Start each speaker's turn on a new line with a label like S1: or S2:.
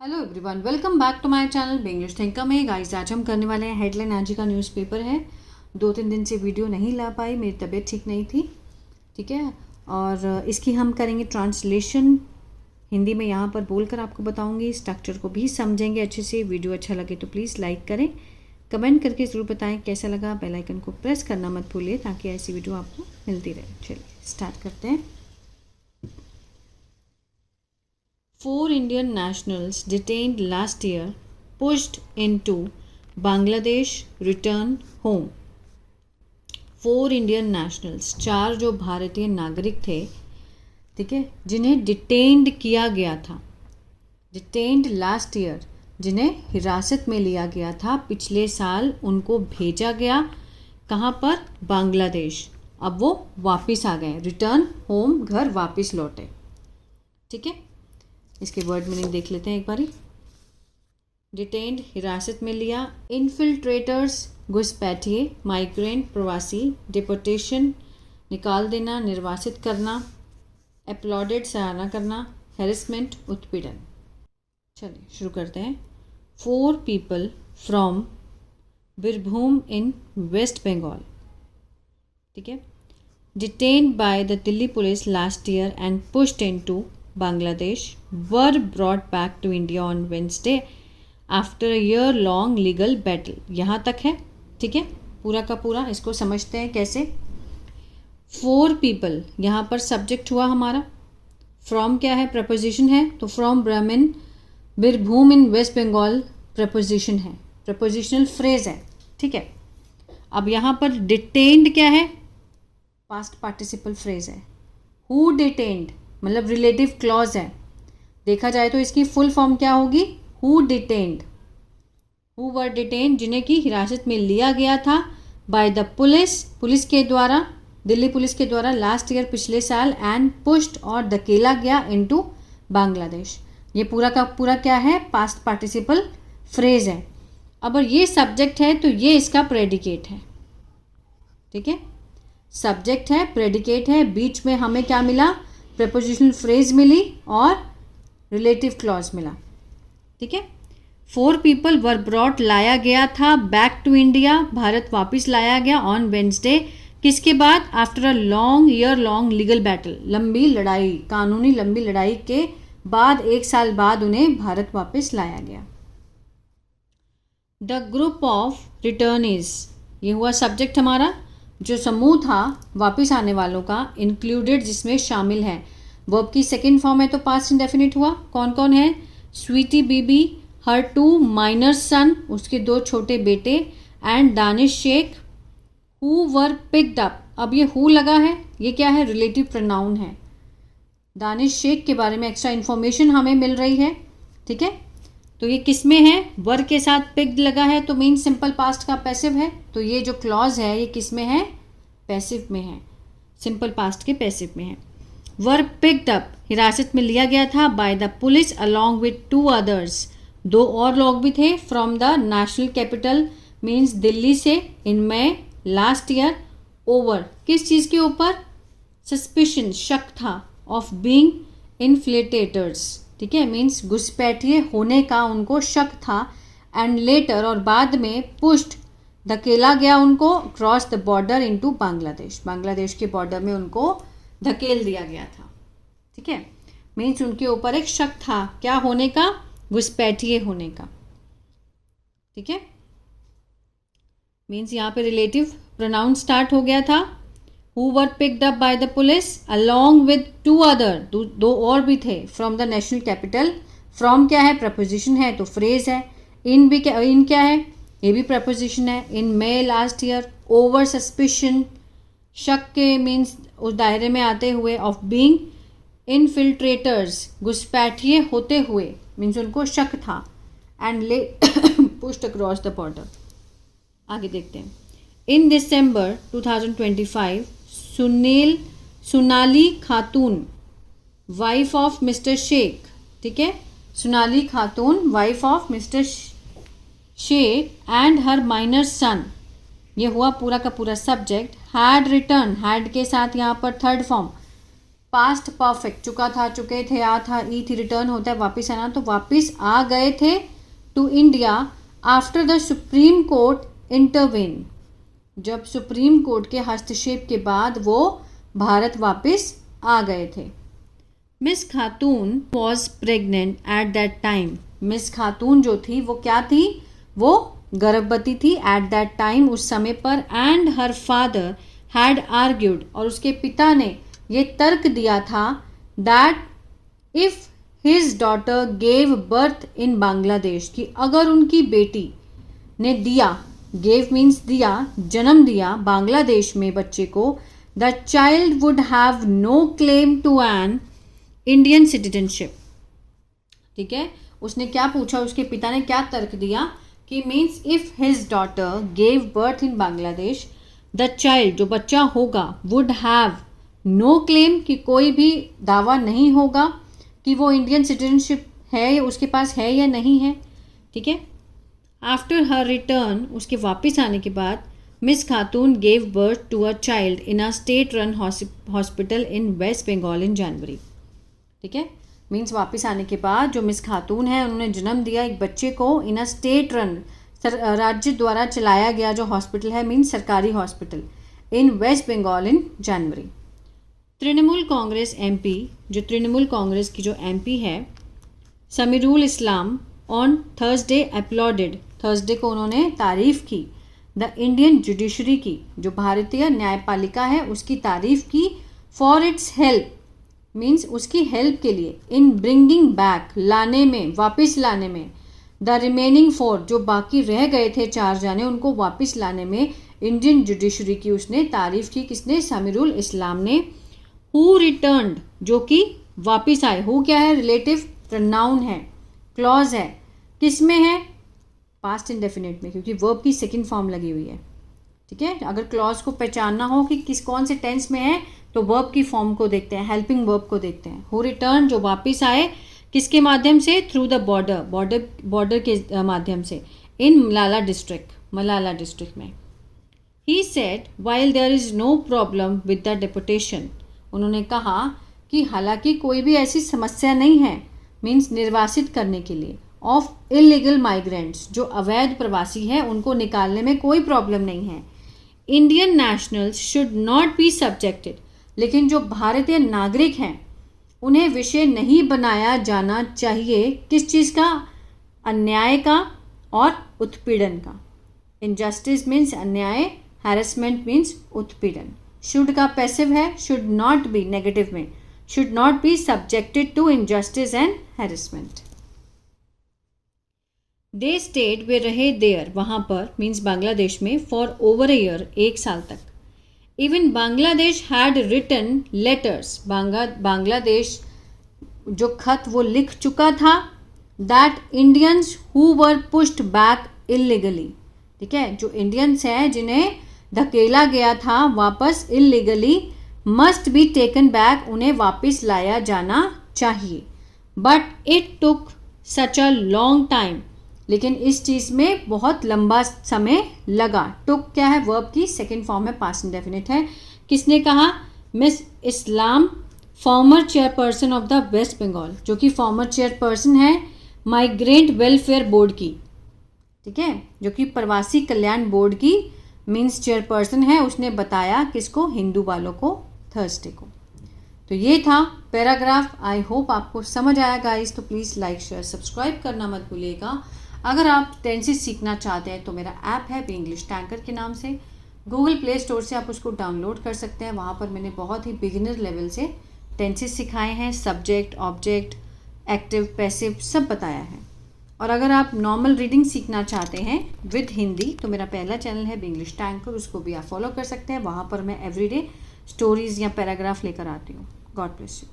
S1: Hello everyone, welcome back to my channel English Thinker में। गाइस, आज हम करने वाले हैं हेडलाइन। आज का न्यूज़पेपर है। 2-3 दिन से वीडियो नहीं ला पाई, मेरी तबीयत ठीक नहीं थी, ठीक है। और इसकी हम करेंगे ट्रांसलेशन हिंदी में, यहाँ पर बोलकर आपको बताऊंगी। स्ट्रक्चर को भी समझेंगे अच्छे से। वीडियो अच्छा लगे तो प्लीज़ लाइक करें, कमेंट करके ज़रूर बताएं कैसा लगा। बेल आइकन को प्रेस करना मत भूलिए ताकि ऐसी वीडियो आपको मिलती रहे। चलिए स्टार्ट करते हैं। 4 Indian nationals detained last year pushed into Bangladesh return home. 4 Indian nationals, 4 जो भारतीय नागरिक थे, ठीक है, जिन्हें डिटेन्ड किया गया था। डिटेन्ड लास्ट ईयर, जिन्हें हिरासत में लिया गया था पिछले साल, उनको भेजा गया कहाँ पर? बांग्लादेश। अब वो वापस आ गए, रिटर्न होम, घर वापस लौटे, ठीक है। इसके वर्ड मीनिंग देख लेते हैं एक बारी। डिटेन्ड, हिरासत में लिया। इन्फिल्ट्रेटर्स, घुसपैठिए। माइग्रेंट, प्रवासी। डिपोटेशन, निकाल देना, निर्वासित करना। अपलॉडेड, सराहना करना। हेरेसमेंट, उत्पीड़न। चलिए शुरू करते हैं। 4 people from Birbhum in West Bengal, ठीक है, detained by the Delhi police last year and pushed into Bangladesh were brought back to India on Wednesday after a year-long legal battle. यहाँ तक है, ठीक है, पूरा का पूरा। इसको समझते हैं कैसे। 4 people, यहाँ पर सब्जेक्ट हुआ हमारा। फ्रॉम क्या है? प्रपोजिशन है, तो फ्रॉम ब्राह्मण बीरभूम इन वेस्ट बंगाल प्रपोजिशन है, प्रपोजिशनल फ्रेज है, ठीक है। अब यहाँ पर डिटेन्ड क्या है? पास्ट पार्टिसिपल फ्रेज है। हु डिटेन्ड मतलब रिलेटिव क्लॉज है। देखा जाए तो इसकी फुल फॉर्म क्या होगी? Who detained, who were detained, जिन्हें की हिरासत में लिया गया था, बाय द पुलिस, पुलिस के द्वारा, दिल्ली पुलिस के द्वारा, लास्ट ईयर, पिछले साल, एंड पुश्ड और धकेला गया इनटू बांग्लादेश। ये पूरा का पूरा क्या है? पास्ट पार्टिसिपल फ्रेज है। अब ये सब्जेक्ट है तो ये इसका प्रेडिकेट है, ठीक है। सब्जेक्ट है, प्रेडिकेट है, बीच में हमें क्या मिला? प्रपोजिशनल फ्रेज मिली और रिलेटिव क्लॉज मिला, ठीक है। 4 people वर ब्रॉट, लाया गया था, बैक टू इंडिया, भारत वापस लाया गया, ऑन वेंसडे, किसके बाद? After a long year long legal battle, लंबी लड़ाई, कानूनी लंबी लड़ाई के बाद 1 साल बाद उन्हें भारत वापस लाया गया। द ग्रुप ऑफ रिटर्नीज, ये हुआ सब्जेक्ट हमारा। जो समूह था वापस आने वालों का, इंक्लूडेड जिसमें शामिल है। वर्ब की सेकंड फॉर्म है तो पास्ट इंडेफिनिट हुआ। कौन कौन है? स्वीटी बीबी, हर 2 माइनर सन, उसके 2 छोटे बेटे, and Danish Sheikh, who were picked up. अब ये हु लगा है, ये क्या है? रिलेटिव प्रोनाउन है। दानिश शेख के बारे में एक्स्ट्रा इन्फॉर्मेशन हमें मिल रही है, ठीक है। तो ये किस में है? वर के साथ पिक्ड लगा है तो मीन सिंपल पास्ट का पैसिव है। तो ये जो क्लॉज है ये किस में है? पैसिव में है, सिंपल पास्ट के पैसिव में है। वर पिक्ड अप, हिरासत में लिया गया था, by the police along with 2 others, 2 और लोग भी थे, from the national capital means Delhi से, इन मई लास्ट ईयर, ओवर, किस चीज़ के ऊपर? सस्पिशन, शक था, ऑफ बीइंग इन्फ्लेटेटर्स, ठीक है, मीन्स घुसपैठिए होने का उनको शक था। एंड लेटर, और बाद में, पुश्ड, धकेला गया उनको, cross the border into Bangladesh, Bangladesh के बॉर्डर में उनको धकेल दिया गया था, ठीक है। मीन्स उनके ऊपर एक शक था, क्या होने का? घुसपैठिए होने का, ठीक है। मीन्स यहाँ पे रिलेटिव प्रोनाउन स्टार्ट हो गया था। Who were picked up by the police along with 2 other, 2 और भी थे, from the national capital। from क्या है? प्रपोजिशन है तो फ्रेज है। इन भी क्या? इन क्या है? ये भी प्रपोजिशन है। इन May last year, over suspicion, शक के मीन्स उस दायरे में आते हुए, ऑफ बीइंग इन्फिल्ट्रेटर्स, घुसपैठिए होते हुए, मीन्स उनको शक था, एंड ले पुश्ड अक्रॉस द बॉर्डर। आगे देखते हैं। इन दिसंबर 2025, Sonali Khatoon, wife of mister Sheikh, ठीक है, Sonali Khatoon, wife of mister Sheikh, and her minor son, ये हुआ पूरा का पूरा सब्जेक्ट। हैड रिटर्न, हैड के साथ यहाँ पर थर्ड फॉर्म, पास्ट परफेक्ट, चुका था, चुके थे, आ था, ई थी, रिटर्न होता है वापस आना, तो वापस आ गए थे to India after the Supreme Court intervene, जब सुप्रीम कोर्ट के हस्तक्षेप के बाद वो भारत वापस आ गए थे। Miss Khatoon was pregnant at that time, miss खातून जो थी वो क्या थी, वो गर्भवती थी एट दैट टाइम, उस समय पर। And her father had argued, और उसके पिता ने ये तर्क दिया था that if his daughter gave birth in Bangladesh, कि अगर उनकी बेटी ने दिया, गेव मीन्स दिया, जन्म दिया बांग्लादेश में बच्चे को, the child would have no claim to an Indian citizenship. ठीक है, उसने क्या पूछा, उसके पिता ने क्या तर्क दिया कि means if his daughter gave birth in Bangladesh, the child जो बच्चा होगा वुड हैव नो क्लेम, कि कोई भी दावा नहीं होगा कि वो इंडियन सिटीजनशिप है या उसके पास है या नहीं है। ठीक है, आफ्टर हर रिटर्न, उसके वापस आने के बाद, miss Khatoon gave birth to a child in a state run hospital in West Bengal in January. ठीक है, मीन्स वापस आने के बाद जो मिस खातून है उन्होंने जन्म दिया एक बच्चे को इन अ स्टेट रन, राज्य द्वारा चलाया गया जो हॉस्पिटल है, मीन्स सरकारी hospital, in West Bengal in January. Trinamool Congress MP, जो तृणमूल कांग्रेस की जो एमपी है समीरुल इस्लाम, ऑन थर्सडे अपलॉडेड, थर्सडे को उन्होंने तारीफ की, द इंडियन जुडिशरी की, जो भारतीय न्यायपालिका है उसकी तारीफ की, फॉर इट्स हेल्प, मीन्स उसकी हेल्प के लिए, इन ब्रिंगिंग बैक, लाने में, वापस लाने में, द रिमेनिंग 4, जो बाकी रह गए थे 4 जाने, उनको वापस लाने में इंडियन जुडिशरी की उसने तारीफ की। किसने? समीरुल इस्लाम ने। हु रिटर्न्ड, जो कि वापस आए, हु क्या है? रिलेटिव प्रोनाउन है, क्लॉज है, किस में है? पास्ट इंडेफिनिट में, क्योंकि वर्ब की सेकंड फॉर्म लगी हुई है। ठीक है, अगर क्लॉज को पहचानना हो कि किस कौन से टेंस में है तो वर्ब की फॉर्म को देखते हैं, हेल्पिंग वर्ब को देखते हैं। हु रिटर्न, जो वापस आए, किसके माध्यम से? थ्रू द बॉर्डर के माध्यम से, इन मलाला डिस्ट्रिक्ट में। He said while there is no problem with the deportation, उन्होंने कहा कि हालांकि कोई भी ऐसी समस्या नहीं है, मीन्स निर्वासित करने के लिए, ऑफ इलीगल माइग्रेंट्स, जो अवैध प्रवासी हैं उनको निकालने में कोई प्रॉब्लम नहीं है। Indian nationals should not be subjected, लेकिन जो भारतीय नागरिक हैं उन्हें विषय नहीं बनाया जाना चाहिए किस चीज़ का? अन्याय का और उत्पीड़न का। इनजस्टिस मीन्स अन्याय, हैरेसमेंट मीन्स उत्पीड़न। शुड का पैसिव है, शुड नॉट बी नेगेटिव में, should not be subjected to injustice and harassment. They stayed, वे रहे देयर, वहाँ पर, मीन्स बांग्लादेश में, फॉर ओवर अ ईयर, 1 साल तक। Even Bangladesh had written letters, Bangladesh जो खत वो लिख चुका था, that Indians who were pushed back illegally. ठीक है, जो इंडियंस हैं जिन्हें धकेला गया था वापस illegally, must be taken back, उन्हें वापस लाया जाना चाहिए। But it took such a long time, लेकिन इस चीज़ में बहुत लंबा समय लगा। टुक क्या है? वर्ब की सेकंड फॉर्म है, पास्ट इंडेफिनिट है। किसने कहा? Miss Islam, former chairperson of the West Bengal, जो कि फॉर्मर चेयरपर्सन है माइग्रेंट वेलफेयर बोर्ड की। ठीक है, जो कि प्रवासी कल्याण बोर्ड की मीन्स चेयरपर्सन है। उसने बताया किसको? हिंदू वालों को, थर्सडे को। तो ये था पैराग्राफ। आई होप आपको समझ आया गाइस, तो प्लीज़ लाइक शेयर सब्सक्राइब करना मत भूलिएगा। अगर आप टेंसेस सीखना चाहते हैं तो मेरा ऐप है बी इंग्लिश टैंकर के नाम से, गूगल प्ले स्टोर से आप उसको डाउनलोड कर सकते हैं। वहाँ पर मैंने बहुत ही बिगिनर लेवल से टेंसेस सिखाए हैं, सब्जेक्ट, ऑब्जेक्ट, एक्टिव, पैसिव सब बताया है। और अगर आप नॉर्मल रीडिंग सीखना चाहते हैं विद हिंदी तो मेरा पहला चैनल है बी इंग्लिश टैंकर, उसको भी आप फॉलो कर सकते हैं। वहाँ पर मैं एवरीडे स्टोरीज़ या पैराग्राफ लेकर आती हूँ। God bless you.